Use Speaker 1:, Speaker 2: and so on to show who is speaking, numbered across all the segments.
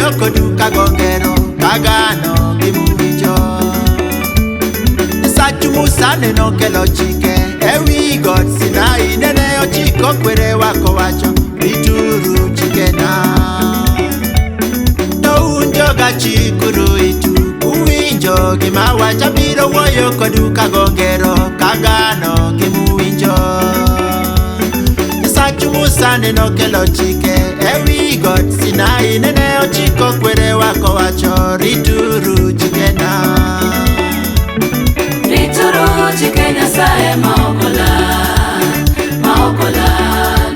Speaker 1: wuoyo kodu kagongero kagano gimuwicho. Nyasachu Musa neno kelo chike ewi got Sinai, nene ochiko kwerewa kowacho rituru chikena. Nounjo ga chikuru itu uwinjo gima wacha biro wuoyo kodu kagongero kagano gimuwinjo. Nyasachu Musa neno kelo chike ewi got Sinai, nene ochiko kwerewa kowacho rituru chikena.
Speaker 2: Rituru chike Nyasaye maokola, maokola,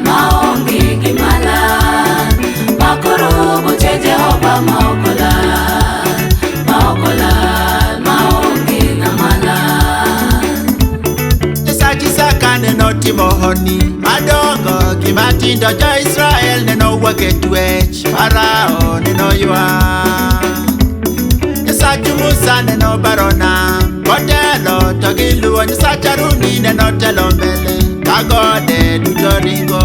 Speaker 2: maonge gimala, makoro buche Jehova maokola, maokola, maonge namala.
Speaker 1: Nyasachi Saka neno timo honi madongo gimatindo jo Israel, neno wake twech Farao neno ywa. Nyasachu Musa neno barona kotelo to giluwo. Nyasach Haruni neno telo mbele kagode duto ringo.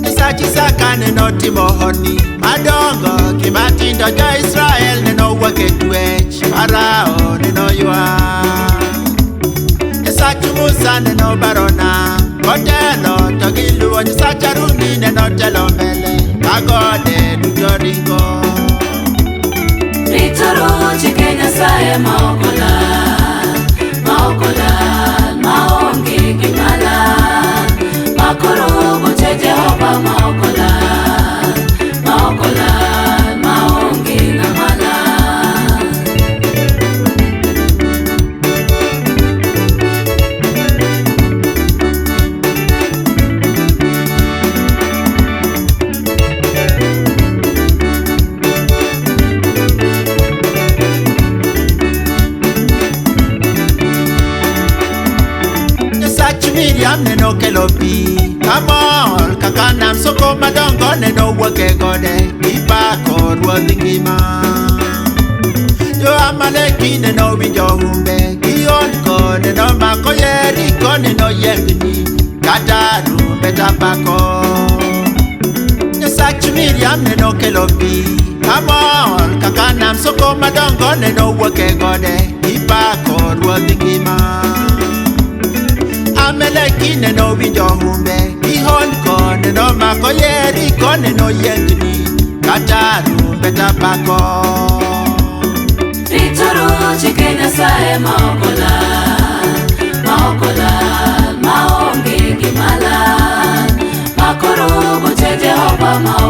Speaker 1: Nyasachi Saka neno timo honi madongo gimatindo jo Israel, neno wake twech Farao neno ywa. Nyasachu Musa neno barona kotelo to giluwo. Nyasach Haruni neno telo mbele kagode duto ringo.
Speaker 2: Rituru chike Nyasaye maokola, maokola, maonge gimala, makoro buche Jehova maokola, maokola, maonge namala. Miriam neno kelo pi kamol kaka nam soko madongo, neno wuoke gode ipako ruodh ngima. Jo Amaleki neno winjo humbe gionko, neno mako Yeriko, neno yengni kata rumbe tapako. Nyasach Miriam neno kelo pi kamol kaka nam soko madongo, neno wuoke gode ipako ruodh ngima. Amaleki neno winjo humbe gihonko, neno mako Yeriko, neno yengni kata rumbe tapako. Rituru chike Nyasaye maokola, maokola, maonge gimala, makoro buche Jehova maokola.